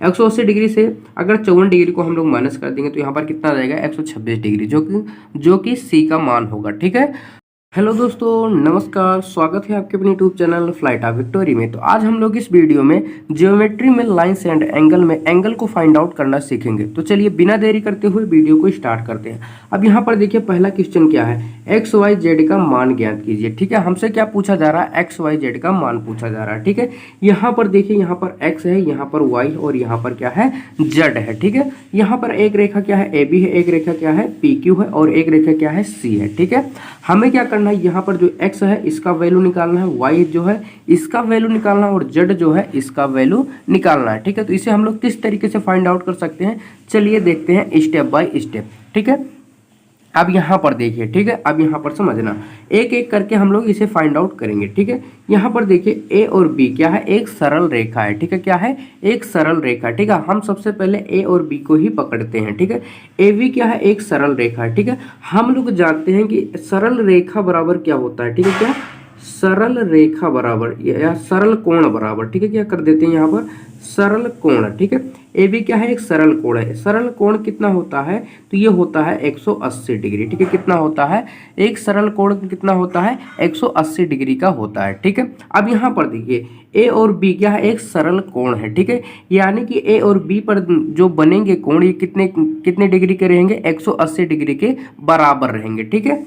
180 degree से अगर 54 degree को हम लोग माइनस कर देंगे तो यहाँ पर कितना आ जाएगा 126 डिग्री, जो कि सी का मान होगा। ठीक है। हेलो दोस्तों, नमस्कार, स्वागत है आपके अपने YouTube channel flight of victory में। तो आज हम लोग इस वीडियो में ज्योमेट्री में लाइंस एंड एंगल में एंगल को फाइंड आउट करना सीखेंगे। तो चलिए बिना देरी करते हुए वीडियो को स्टार्ट करते हैं। अब यहाँ पर देखिए पहला क्वेश्चन क्या है, एक्स वाई जेड का मान ज्ञात कीजिए। ठीक है, हमसे क्या पूछा जा रहा है, एक्स वाई जेड का मान पूछा जा रहा है। ठीक है, यहाँ पर देखिए, यहाँ पर एक्स है, यहाँ पर वाई और यहाँ पर क्या है, जेड है। ठीक है, यहाँ पर एक रेखा क्या है, ए बी है, एक रेखा क्या है, पी क्यू है और एक रेखा क्या है, सी है। ठीक है, हमें क्या करना है, यहाँ पर जो x है इसका वैल्यू निकालना है, y जो है इसका वैल्यू निकालना है और z जो है इसका वैल्यू निकालना है। ठीक है, तो इसे हम लोग किस तरीके से फाइंड आउट कर सकते हैं, चलिए देखते हैं स्टेप बाय स्टेप। ठीक है, अब यहाँ पर देखिए, ठीक है, अब यहाँ पर समझना, एक एक करके हम लोग इसे फाइंड आउट करेंगे। ठीक है, यहाँ पर देखिए ए और बी क्या है, एक सरल रेखा है। ठीक है, क्या है, एक सरल रेखा। ठीक है, हम सबसे पहले ए और बी को ही पकड़ते हैं। ठीक है, ए बी क्या है, एक सरल रेखा है। ठीक है, हम लोग जानते हैं कि सरल रेखा बराबर क्या होता है। ठीक है, क्या, सरल रेखा बराबर या सरल कोण बराबर, ठीक है, क्या कर देते हैं यहाँ पर, सरल कोण। ठीक है, ए बी क्या है, एक सरल कोण है। सरल कोण कितना होता है, तो ये होता है 180 डिग्री। ठीक है, कितना होता है, एक सरल कोण कितना होता है, 180 डिग्री का होता है। ठीक है, अब यहाँ पर देखिए ए और बी क्या है, एक सरल कोण है। ठीक है, यानी कि ए और बी पर जो बनेंगे कोण ये कितने कितने डिग्री के रहेंगे, 180 डिग्री के बराबर रहेंगे। ठीक है,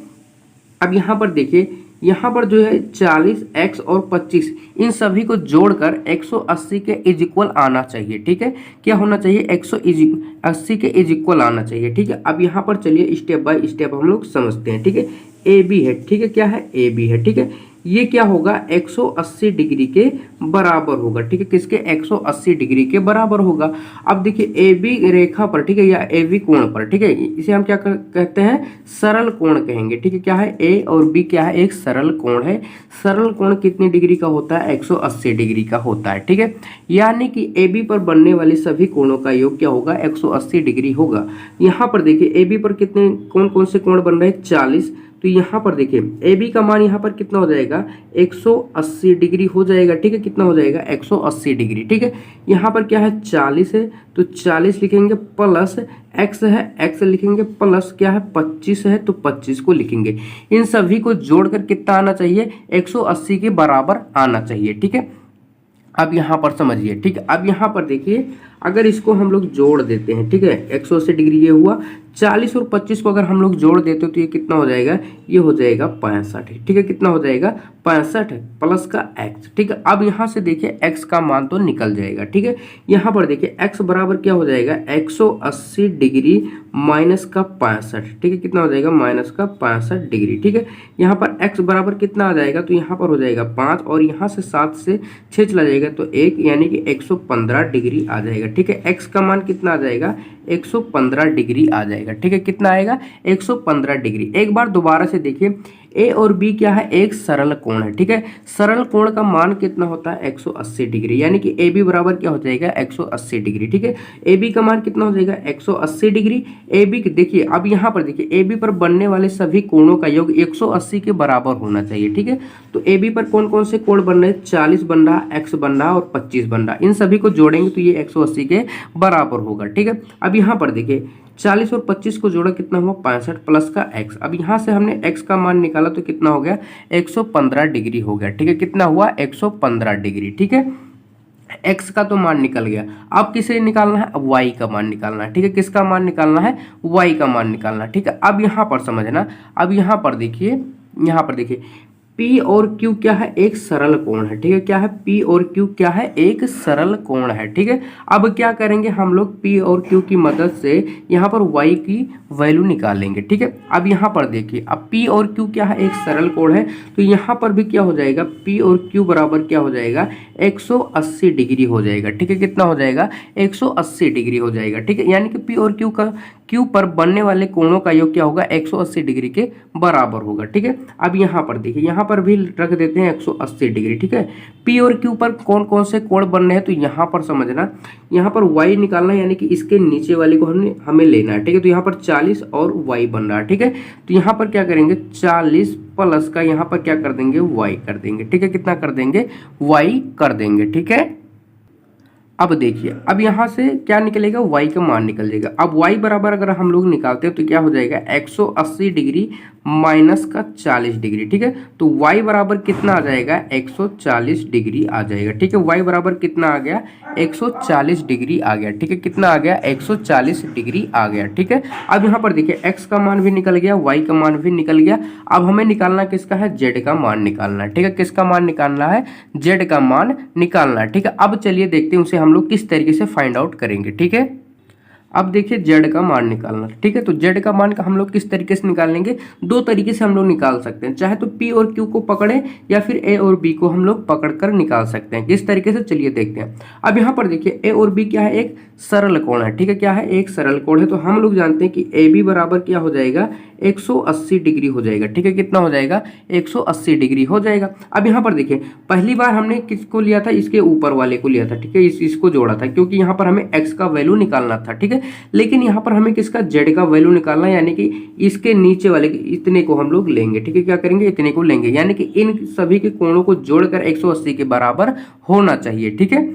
अब यहाँ पर देखिए, यहाँ पर जो है 40, x और 25 इन सभी को जोड़कर 180 के इज इक्वल आना चाहिए। ठीक है, क्या होना चाहिए, 180 के इज इक्वल आना चाहिए। ठीक है, अब यहाँ पर चलिए स्टेप बाय स्टेप हम लोग समझते हैं। ठीक है, ए बी है। ठीक है, क्या है, ए बी है। ठीक है, ये क्या होगा, 180 डिग्री के बराबर होगा। ठीक है, किसके, 180 डिग्री के बराबर होगा। अब देखिए ए बी रेखा पर, ठीक है, या ए बी कोण पर, ठीक है, इसे हम क्या कहते हैं, सरल कोण कहेंगे। ठीक है, क्या है, ए और बी क्या है, एक सरल कोण है। सरल कोण कितनी डिग्री का होता है, 180 डिग्री का होता है। ठीक है, यानी कि ए बी पर बनने वाले सभी कोणों का योग क्या होगा, 180 डिग्री होगा। यहाँ पर देखिए ए बी पर कितने कौन कौन से कोण बन रहे हैं, 40। तो यहाँ पर देखिए ए बी का मान यहाँ पर कितना हो जाएगा, 180 डिग्री हो जाएगा। ठीक है, कितना हो जाएगा, 180 डिग्री। ठीक है, यहाँ पर क्या है, 40 है, तो 40 लिखेंगे, प्लस x है, x लिखेंगे, प्लस क्या है, 25 है, तो 25 को लिखेंगे। इन सभी को जोड़कर कितना आना चाहिए, 180 के बराबर आना चाहिए। ठीक है, अब यहाँ पर समझिए। ठीक है, अब यहाँ पर देखिए, अगर इसको हम लोग जोड़ देते हैं, ठीक है, 180 डिग्री ये हुआ, 40 और 25 को अगर हम लोग जोड़ देते हो तो ये कितना हो जाएगा, ये हो जाएगा 65। ठीक है, कितना हो जाएगा, 65 प्लस का x। ठीक है, अब यहाँ से देखिए x का मान तो निकल जाएगा। ठीक है, यहाँ पर देखिए x बराबर क्या हो जाएगा, 180 डिग्री माइनस का 65। ठीक है, कितना हो जाएगा, माइनस का 65 डिग्री। ठीक है, यहाँ पर x बराबर कितना आ जाएगा, तो यहाँ पर हो जाएगा 5 और यहाँ से 7 से 6 चला जाएगा तो 1, यानी कि 115 डिग्री आ जाएगा। ठीक है, x का मान कितना आ जाएगा, 115 डिग्री आ जाएगा। ठीक है, कितना आएगा, 115 डिग्री। एक बार दोबारा से देखिए, ए और बी क्या है, एक सरल कोण है। ठीक है, सरल कोण का मान कितना होता है, 180 डिग्री, यानी कि ए बी बराबर क्या हो जाएगा, 180 डिग्री। ठीक है, ए बी का मान कितना हो जाएगा, 180 डिग्री। ए बी देखिए, अब यहाँ पर देखिए ए बी पर बनने वाले सभी कोणों का योग 180 के बराबर होना चाहिए। ठीक है, तो ए बी पर कौन कौन से कोण बन रहे हैं, 40 बन रहा, x बन रहा और 25 बन रहा। इन सभी को जोड़ेंगे तो ये 180 के बराबर होगा। ठीक है, अब यहाँ पर देखिए 40 और 25 को जोड़ा कितना हुआ, 65 प्लस का x। अब यहाँ से हमने x का मान निकाला तो कितना हो गया, 115 डिग्री हो गया। ठीक है, कितना हुआ, 115 डिग्री। ठीक है, x का तो मान निकल गया। अब किसे निकालना है, अब y का मान निकालना है। ठीक है, किसका मान निकालना है, y का मान निकालना है। ठीक है, अब यहाँ पर समझना, अब यहाँ पर देखिए, यहाँ पर देखिए P और Q क्या है, एक सरल कोण है। ठीक है, क्या है, P और Q क्या है, एक सरल कोण है। ठीक है, अब क्या करेंगे हम लोग, P और Q की मदद से यहाँ पर y की वैल्यू निकालेंगे। ठीक है, अब यहाँ पर देखिए, अब P और Q क्या है, एक सरल कोण है, तो यहाँ पर भी क्या हो जाएगा, P और Q बराबर क्या हो जाएगा, 180 डिग्री हो जाएगा। ठीक है, कितना हो जाएगा, 180 डिग्री हो जाएगा। ठीक है, यानी कि P और Q पर बनने वाले कोणों का योग क्या होगा, 180 डिग्री के बराबर होगा। ठीक है, अब यहाँ पर देखिए, यहाँ पर भी रख देते हैं 180 डिग्री। ठीक है, P और Q पर कौन कौन से कोण बन रहे हैं, तो यहाँ पर समझना, यहाँ पर y निकालना है, यानी कि इसके नीचे वाले को हमें लेना है। ठीक है, तो यहाँ पर 40 और y बन रहा है। ठीक है, तो यहाँ पर क्या करेंगे, 40 प्लस का यहाँ पर क्या कर देंगे, y कर देंगे। ठीक है, कितना कर देंगे, y कर देंगे। ठीक है, अब देखिए, अब यहाँ से क्या निकलेगा, y का मान निकल जाएगा। अब y बराबर अगर हम लोग निकालते हैं तो क्या हो जाएगा, 180 डिग्री माइनस का 40 डिग्री। ठीक है, तो y बराबर कितना आ जाएगा, 140 डिग्री आ जाएगा। ठीक है, y बराबर कितना आ गया, 140 डिग्री आ गया। ठीक है, कितना आ गया, 140 डिग्री आ गया। ठीक है, अब यहाँ पर देखिए x का मान भी निकल गया, y का मान भी निकल गया। अब हमें निकालना किसका है, z का मान निकालना है। ठीक है, किसका मान निकालना है, z का मान निकालना है। ठीक है, अब चलिए देखते हैं उसे हम लोग किस तरीके से फाइंड आउट करेंगे। ठीक है, अब देखिए z का मान निकालना। ठीक है, तो z का मान का हम लोग किस तरीके से निकालेंगे, दो तरीके से हम लोग निकाल सकते हैं, चाहे तो p और q को पकड़े या फिर a और b को हम लोग पकड़कर निकाल सकते हैं। किस तरीके से, चलिए देखते हैं। अब यहाँ पर देखिए a और b क्या है, एक सरल कोण है। ठीक है, क्या है, एक सरल कोण है। तो हम लोग जानते हैं कि ए बी बराबर क्या हो जाएगा, 180 डिग्री हो जाएगा। ठीक है, कितना हो जाएगा, 180 डिग्री हो जाएगा। अब यहाँ पर देखिए, पहली बार हमने किसको लिया था, इसके ऊपर वाले को लिया था। ठीक है, इसको जोड़ा था क्योंकि यहाँ पर हमें x का वैल्यू निकालना था। ठीक है, लेकिन यहाँ पर हमें किसका, z का वैल्यू निकालना है, यानी कि इसके नीचे वाले इतने को हम लोग लेंगे। ठीक है, क्या करेंगे, इतने को लेंगे, यानी कि इन सभी के कोणों को जोड़कर 180 के बराबर होना चाहिए। ठीक है,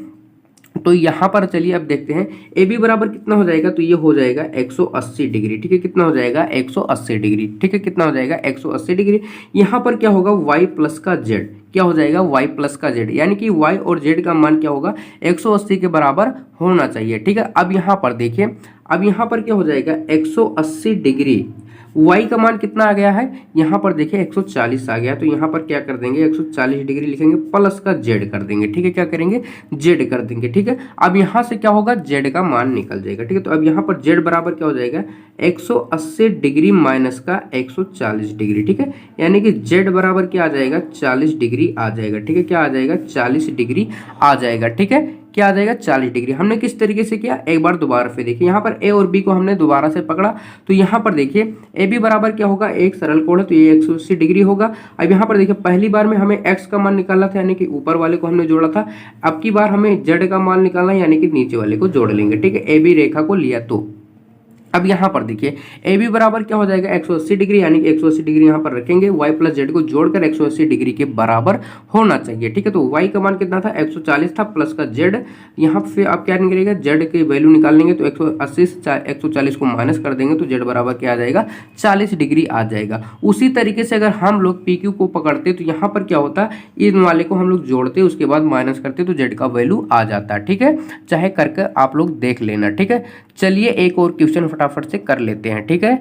तो यहाँ पर चलिए अब देखते हैं ए बी बराबर कितना हो जाएगा, तो ये हो जाएगा 180 डिग्री। ठीक है, कितना हो जाएगा, 180 डिग्री। ठीक है, कितना हो जाएगा, 180 डिग्री। यहाँ पर क्या होगा, y प्लस का z, क्या हो जाएगा, y प्लस का z, यानी कि y और z का मान क्या होगा, 180 के बराबर होना चाहिए। ठीक है, अब यहाँ पर देखिए, अब यहाँ पर क्या हो जाएगा, 180 डिग्री, y का मान कितना आ गया है, यहाँ पर देखिए 140 आ गया। तो यहाँ पर क्या कर देंगे, 140 डिग्री लिखेंगे, प्लस का z कर देंगे। ठीक है, क्या करेंगे, z कर देंगे। ठीक है, अब यहाँ से क्या होगा, z का मान निकल जाएगा। ठीक है, तो अब यहाँ पर z बराबर क्या हो जाएगा, 180 डिग्री माइनस का 140 डिग्री। ठीक है, यानी कि z बराबर क्या आ जाएगा, 40 डिग्री आ जाएगा। ठीक है, क्या आ जाएगा, 40 डिग्री आ जाएगा। ठीक है, क्या आ जाएगा, 40 डिग्री। हमने किस तरीके से किया, एक बार दोबारा से देखिए, यहाँ पर a और b को हमने दोबारा से पकड़ा। तो यहाँ पर देखिए ए बी बराबर क्या होगा, एक सरल कोण है तो ये 180 डिग्री होगा। अब यहाँ पर देखिए, पहली बार में हमें x का मान निकालना था, यानी कि ऊपर वाले को हमने जोड़ा था। अब की बार हमें z का मान निकालना है, यानी कि नीचे वाले को जोड़ लेंगे। ठीक है, ए बी रेखा को लिया। तो अब यहाँ पर देखिए ए बी बराबर क्या हो जाएगा, 180 डिग्री, यानी कि 180 डिग्री यहाँ पर रखेंगे, y प्लस जेड को जोड़कर 180 डिग्री के बराबर होना चाहिए। ठीक है, तो y का मान कितना था, 140 था, प्लस का z, यहाँ पे आप क्या निकलेगा, z की वैल्यू निकालेंगे तो 180 से 140 को माइनस कर देंगे तो z बराबर क्या आ जाएगा, 40 डिग्री आ जाएगा। उसी तरीके से अगर हम लोग पी क्यू को पकड़ते तो यहाँ पर क्या होता, इन वाले को हम लोग जोड़ते उसके बाद माइनस करते तो z का वैल्यू आ जाता है। ठीक है, चाहे करके आप लोग देख लेना। ठीक है, चलिए एक और क्वेश्चन फटाफट से कर लेते हैं। ठीक है,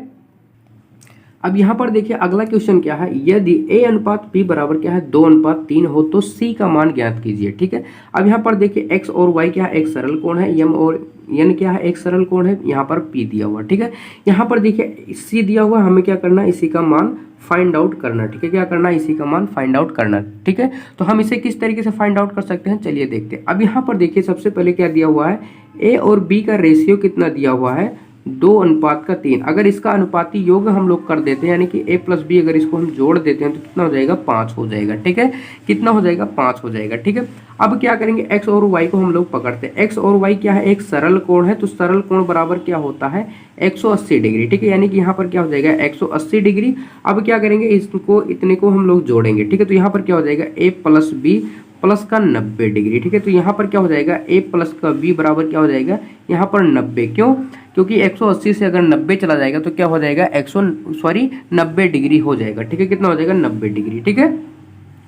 अब यहाँ पर देखिए अगला क्वेश्चन क्या है, यदि a अनुपात p बराबर क्या है, 2:3 हो तो c का मान ज्ञात कीजिए। ठीक है, अब यहाँ पर देखिए x और y क्या है, एक सरल कोण है, m और n क्या है, एक सरल कोण है, यहाँ पर p दिया हुआ। ठीक है, यहाँ पर देखिए c दिया हुआ, हमें क्या करना है, इसी का मान फाइंड आउट करना। ठीक है, क्या करना है, इसी का मान फाइंड आउट करना। ठीक है, तो हम इसे किस तरीके से फाइंड आउट कर सकते हैं, चलिए देखते हैं। अब यहाँ पर देखिए सबसे पहले क्या दिया हुआ है, a और b का रेशियो कितना दिया हुआ है, 2:3। अगर इसका अनुपाती योग हम लोग कर देते हैं, यानी कि a प्लस बी अगर इसको हम जोड़ देते हैं तो कितना हो जाएगा, 5 हो जाएगा। ठीक है, कितना हो जाएगा, 5 हो जाएगा। ठीक है, अब क्या करेंगे, x और y को हम लोग पकड़ते हैं। x और y क्या है, एक सरल कोण है, तो सरल कोण बराबर क्या होता है, 180 डिग्री। ठीक है, यानी कि यहाँ पर क्या हो जाएगा, 180 डिग्री। अब क्या करेंगे, इसको इतने को हम लोग जोड़ेंगे। ठीक है, तो यहाँ पर क्या हो जाएगा, a प्लस बी प्लस का 90 डिग्री। ठीक है, तो यहाँ पर क्या हो जाएगा, a प्लस का b बराबर क्या हो जाएगा, यहाँ पर 90। क्यों, क्योंकि 180 से अगर 90 चला जाएगा तो क्या हो जाएगा, 90 डिग्री हो जाएगा। ठीक है, कितना हो जाएगा, 90 डिग्री। ठीक है,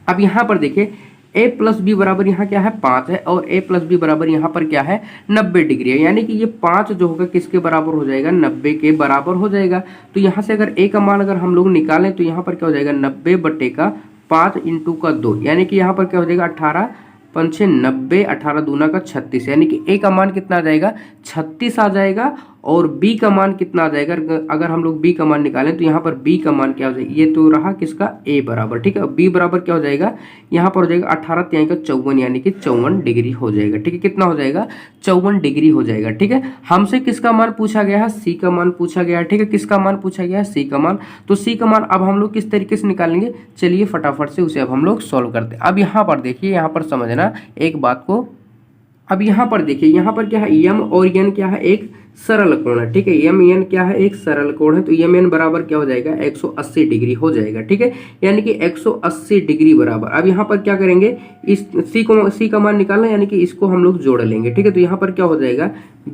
अब यहाँ पर देखिए a प्लस बी बराबर यहाँ क्या है, 5 है, और a प्लस बी बराबर यहाँ पर क्या है, 90 डिग्री है, यानी कि ये 5 जो होगा किसके बराबर हो जाएगा, 90 के बराबर हो जाएगा। तो यहाँ से अगर a का मान अगर हम लोग निकालें तो यहाँ पर क्या हो जाएगा, 90/5 इंटू का 2, यानी कि यहाँ पर क्या हो जाएगा, 18 पंचे 90, 18 दूना का 36, यानी कि a का मान कितना आ जाएगा, 36 आ जाएगा। और b का मान कितना आ जाएगा, अगर हम लोग b का मान निकालें तो यहाँ पर b का मान क्या हो जाएगा, ये तो रहा किसका, a बराबर। ठीक है, b बराबर क्या हो जाएगा, यहाँ पर हो जाएगा 18 तिहाई का 54, यानी कि 54 डिग्री हो जाएगा। ठीक है, कितना हो जाएगा, 54 डिग्री हो जाएगा। ठीक है, हमसे किसका मान पूछा गया है, c का मान पूछा गया है। ठीक है, किसका मान पूछा गया है, c का मान। तो c का मान अब हम लोग किस तरीके से निकालेंगे, चलिए फटाफट से उसे अब हम लोग सॉल्व करते हैं। अब यहाँ पर देखिए, यहाँ पर समझना एक बात को। अब यहाँ पर देखिए, यहाँ पर क्या है, m और n क्या है, एक सरल कोण है, ठीक है। एम एन क्या है, एक सरल कोण है, तो एम एन बराबर क्या हो जाएगा 180 डिग्री हो जाएगा, ठीक है। यानी कि 180 डिग्री बराबर, अब यहाँ पर क्या करेंगे, इस सी का मान निकालना, यानी कि इसको हम लोग जोड़ लेंगे, ठीक है। तो यहाँ पर क्या हो जाएगा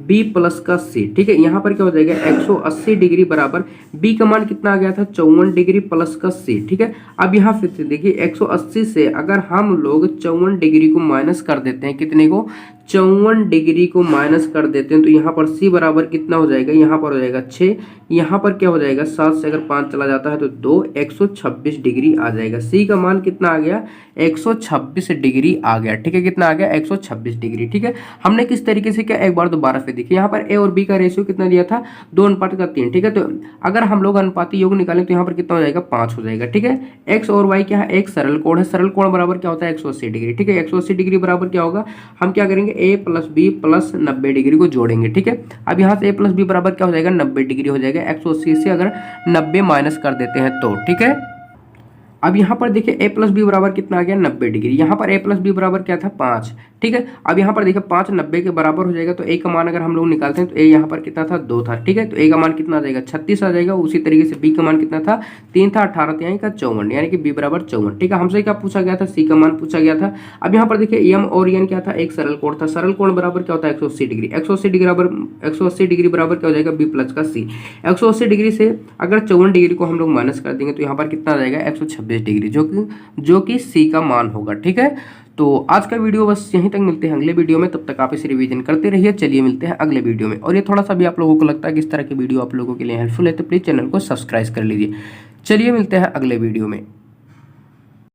b प्लस का c, ठीक है। यहाँ पर क्या हो जाएगा 180 डिग्री बराबर b का मान कितना आ गया था 54 डिग्री प्लस का c, ठीक है। अब यहाँ फिर से देखिए 180 से अगर हम लोग 54 डिग्री को माइनस कर देते हैं, कितने को 54 डिग्री को माइनस कर देते हैं, तो यहाँ पर c बराबर कितना हो जाएगा, यहाँ पर हो जाएगा 6, यहाँ पर क्या हो जाएगा 7 से अगर 5 चला जाता है तो 2, 126 डिग्री आ जाएगा। c का मान कितना आ गया 126 डिग्री आ गया, ठीक है। कितना आ गया 126 डिग्री, ठीक है। हमने किस तरीके से किया एक बार दोबारा से देखिए, यहाँ पर a और b का रेशियो कितना दिया था 2:3, ठीक है। तो अगर हम लोग अनुपाती योग निकालें तो यहाँ पर कितना हो जाएगा 5 हो जाएगा, ठीक है। x और y क्या है, एक सरल कोण है, सरल कोण बराबर क्या होता है 180 डिग्री, ठीक है। 180 डिग्री बराबर क्या होगा, हम क्या करेंगे a plus b plus 90 degree को जोड़ेंगे, ठीक है। अब यहाँ से a प्लस b बराबर क्या हो जाएगा 90 डिग्री हो जाएगा, 180 से अगर 90 माइनस कर देते हैं तो, ठीक है। अब यहाँ पर देखिए a प्लस बी बराबर कितना आ गया 90 डिग्री, यहाँ पर a प्लस बी बराबर क्या था 5, ठीक है। अब यहाँ पर देखिए 5 90 के बराबर हो जाएगा, तो a का मान अगर हम लोग निकालते हैं तो a यहाँ पर कितना था 2 था, ठीक है। तो a का मान कितना आ जाएगा 36 आ जाएगा। उसी तरीके से b का मान कितना था 3 था, 18 यानी का 54, यानी कि b बराबर 54, ठीक है। हमसे क्या पूछा गया था, c का मान पूछा गया था। अब यहाँ पर देखिए m और n क्या था, एक सरल कोण था, सरल कोण बराबर क्या होता है 180 डिग्री, 180 डिग्री बराबर क्या हो जाएगा b प्लस का c। 180 डिग्री से अगर 54 डिग्री को हम लोग माइनस कर देंगे तो यहाँ पर कितना आ जाएगा 126 डिग्री, जो कि c का मान होगा, ठीक है। तो आज का वीडियो बस यहीं तक, मिलते हैं अगले वीडियो में, तब तक आप इसे रिवीजन करते रहिए। चलिए मिलते हैं अगले वीडियो में। और ये थोड़ा सा भी आप लोगों को लगता है कि इस तरह की वीडियो आप लोगों के लिए हेल्पफुल है तो प्लीज़ चैनल को सब्सक्राइब कर लीजिए। चलिए मिलते हैं अगले वीडियो में।